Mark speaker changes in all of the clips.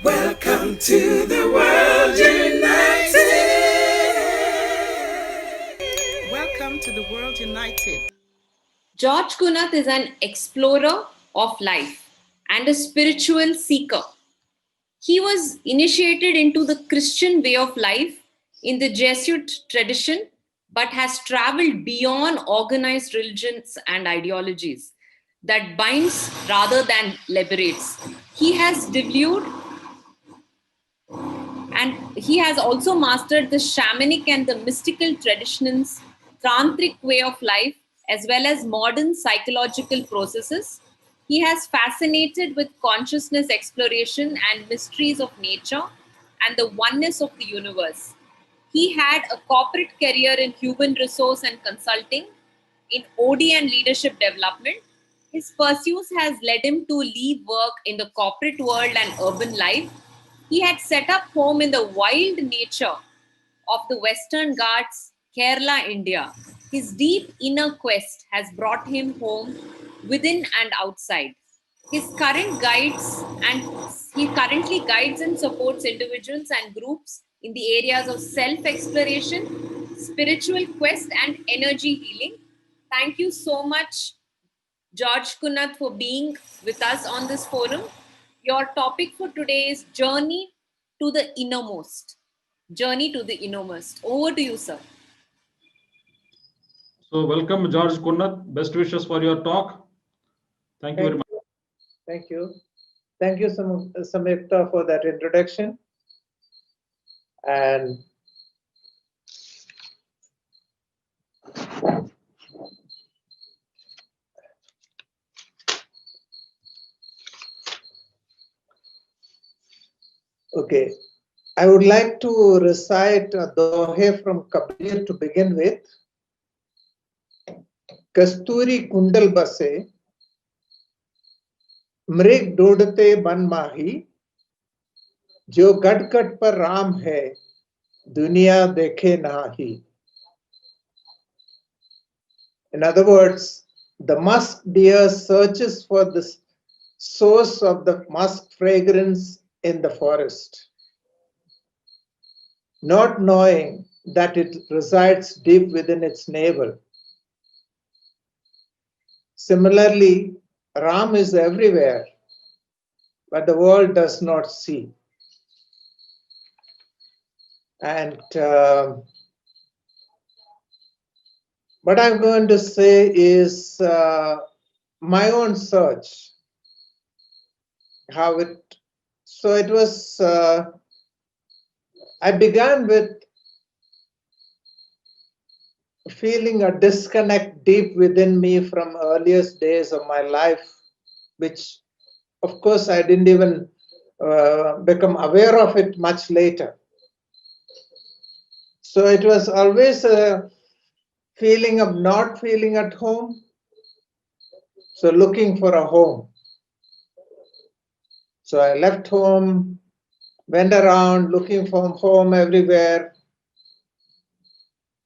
Speaker 1: Welcome to the world united. Welcome to the world united.
Speaker 2: George Kunnath is an explorer of life and a spiritual seeker. He was initiated into the Christian way of life in the Jesuit tradition, but has traveled beyond organized religions and ideologies that binds rather than liberates. He has developed and he has also mastered the shamanic and the mystical traditions, tantric way of life, as well as modern psychological processes. He has fascinated with consciousness exploration and mysteries of nature and the oneness of the universe. He had a corporate career in human resource and consulting, in OD and leadership development. His pursuits has led him to leave work in the corporate world and urban life. He had set up home in the wild nature of the Western Ghats, Kerala, India. His deep inner quest has brought him home within and outside. His current guides and he currently guides and supports individuals and groups in the areas of self-exploration, spiritual quest, and energy healing. Thank you so much, George Kunnath, for being with us on this forum. Your topic for today is Journey to the Innermost. Journey to the Innermost. Over to you, sir.
Speaker 3: So welcome, George Kunnath. Best wishes for your talk. Thank you very much.
Speaker 4: Thank you. Thank you, Samyukta, for that introduction. And okay, I would like to recite a dohe from Kabir to begin with. Kasturi kundal base, मृग ढूंढते बन माही, जो गटकट पर राम है, दुनिया देखे नाही. In other words, the musk deer searches for the source of the musk fragrance in the forest, not knowing that it resides deep within its navel. Similarly, Ram is everywhere, but the world does not see. And what I'm going to say is my own search, how it, so it was, I began with feeling a disconnect deep within me from earliest days of my life, which of course I didn't even become aware of it much later. So it was always a feeling of not feeling at home, so looking for a home. So I left home, went around looking for home everywhere,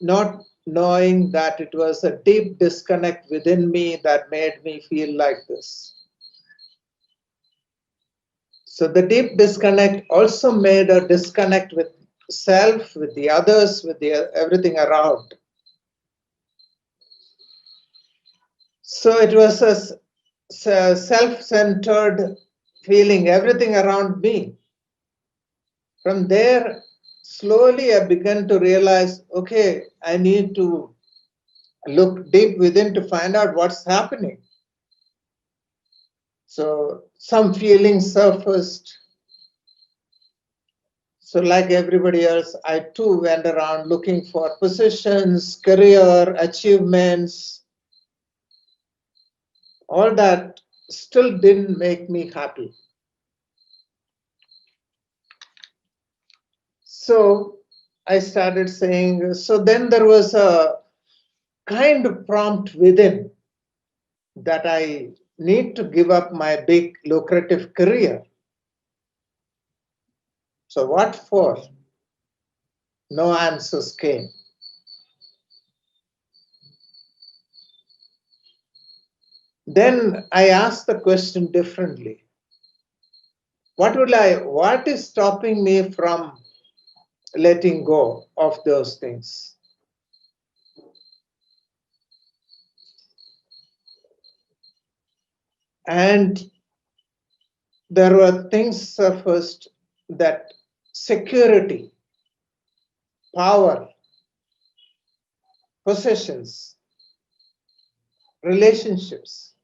Speaker 4: not knowing that it was a deep disconnect within me that made me feel like this. So the deep disconnect also made a disconnect with self, with the others, with everything around. So it was a self-centered feeling, everything around me. From there, slowly I began to realize, okay, I need to look deep within to find out what's happening. So some feelings surfaced. So like everybody else, I too went around looking for positions, career, achievements. All that still didn't make me happy. So I started saying, so then there was a kind of prompt within that I need to give up my big lucrative career. So what for? No answers came. Then I asked the question differently. what is stopping me from letting go of those things? And there were things surfaced that security, power, possessions, relationships,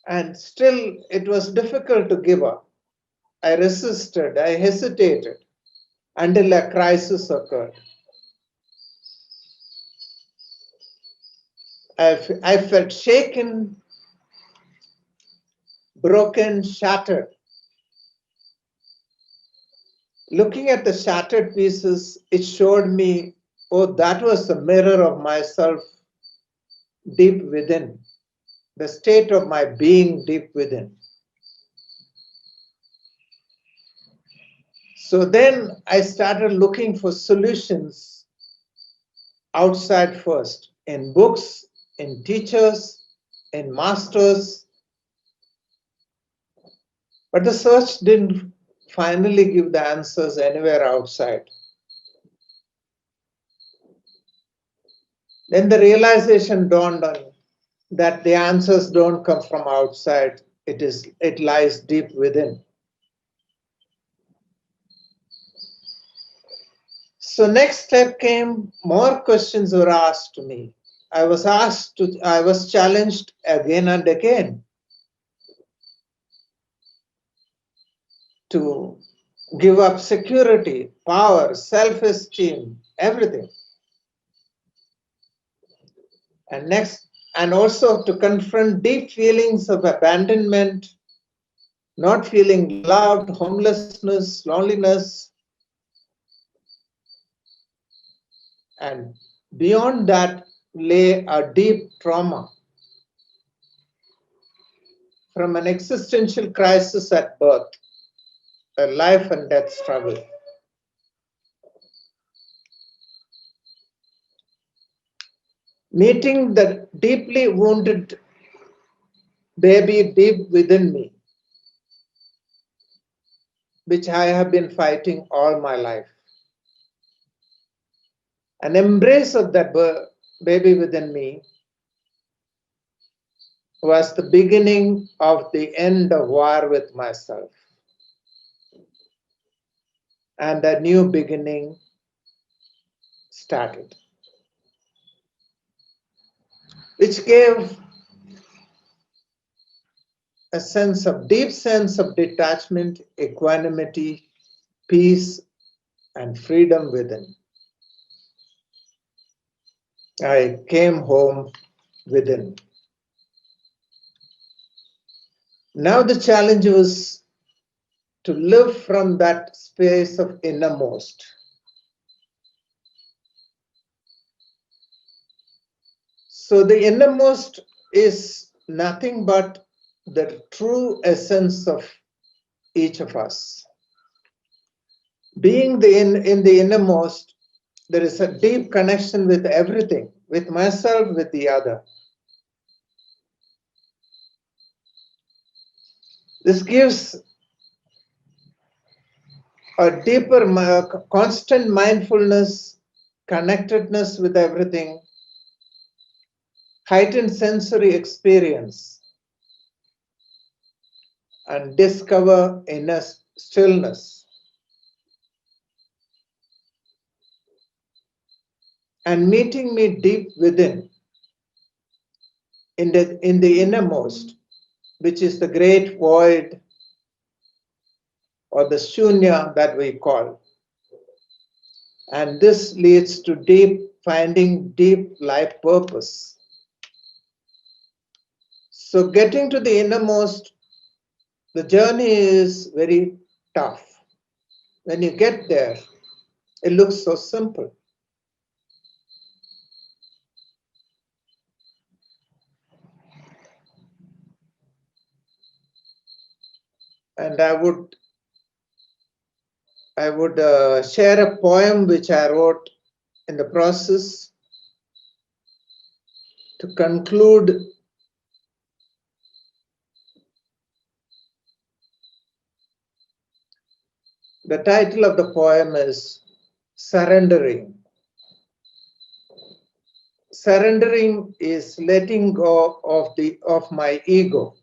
Speaker 4: and still it was difficult to give up. I resisted, I hesitated until a crisis occurred. I felt shaken, broken, shattered. Looking at the shattered pieces, it showed me, oh, that was the mirror of myself deep within, the state of my being deep within. So then I started looking for solutions outside first, in books, in teachers, in masters. But the search didn't finally give the answers anywhere outside. Then the realization dawned on me that the answers don't come from outside, it lies deep within. So next step came, more questions were asked to me. I was challenged again and again to give up security, power, self-esteem, everything. And also to confront deep feelings of abandonment, not feeling loved, homelessness, loneliness. And beyond that lay a deep trauma from an existential crisis at birth, a life and death struggle. Meeting the deeply wounded baby deep within me, which I have been fighting all my life. An embrace of that baby within me was the beginning of the end of war with myself. And a new beginning started, which gave a deep sense of detachment, equanimity, peace, and freedom within. I came home within. Now the challenge was to live from that space of innermost. So the innermost is nothing but the true essence of each of us. Being in the innermost, there is a deep connection with everything, with myself, with the other. This gives a deeper, constant mindfulness, connectedness with everything, heightened sensory experience, and discover inner stillness. And meeting me deep within, in the innermost, which is the great void or the shunya that we call. And this leads to finding deep life purpose. So getting to the innermost, the journey is very tough. When you get there, it looks so simple. And I would share a poem which I wrote in the process. to conclude, the title of the poem is Surrendering. Surrendering is letting go of my ego,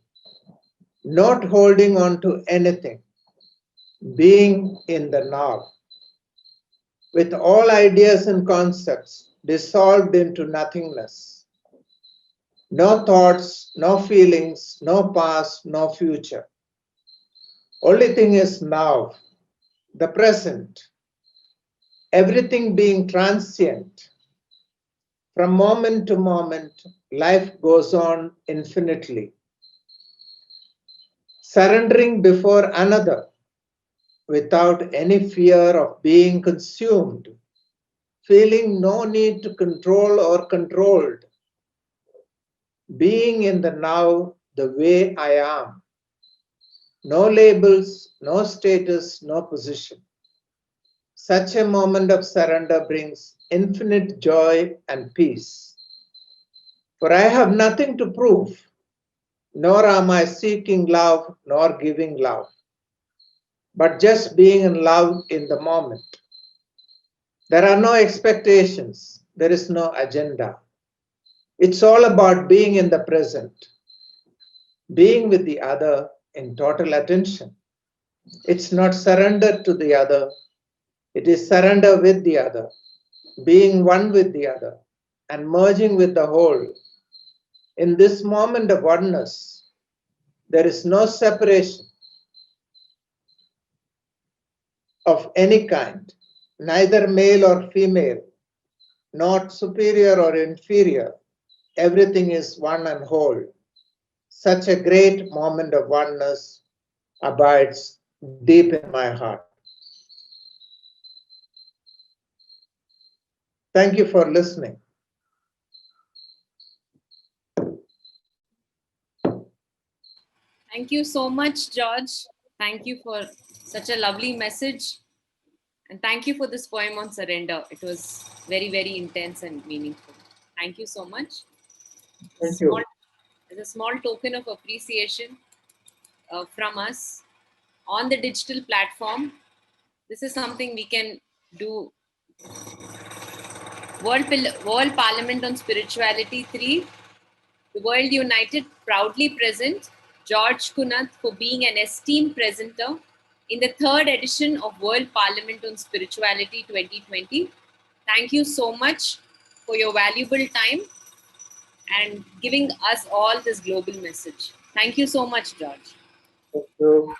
Speaker 4: not holding on to anything, being in the now, with all ideas and concepts dissolved into nothingness. No thoughts, no feelings, no past, no future. Only thing is now, the present, everything being transient. From moment to moment, life goes on infinitely. Surrendering before another without any fear of being consumed, feeling no need to control or controlled, being in the now the way I am. No labels, no status, no position. Such a moment of surrender brings infinite joy and peace. For I have nothing to prove, nor am I seeking love nor giving love, but just being in love in the moment. There are no expectations, there is no agenda. It's all about being in the present, being with the other in total attention. It's not surrender to the other, it is surrender with the other, being one with the other, and merging with the whole. In this moment of oneness, there is no separation of any kind, neither male or female, not superior or inferior. Everything is one and whole. Such a great moment of oneness abides deep in my heart. Thank you for listening.
Speaker 2: Thank you so much, George. Thank you for such a lovely message. And thank you for this poem on surrender. It was very, very intense and meaningful. Thank you so much.
Speaker 4: Thank you.
Speaker 2: As a small token of appreciation from us on the digital platform, this is something we can do. World Parliament on Spirituality 3, The World United, proudly present George KUNNATH for being an esteemed presenter in the 3rd edition of World Parliament on Spirituality 2020. Thank you so much for your valuable time and giving us all this global message. Thank you so much, George.
Speaker 4: Thank you.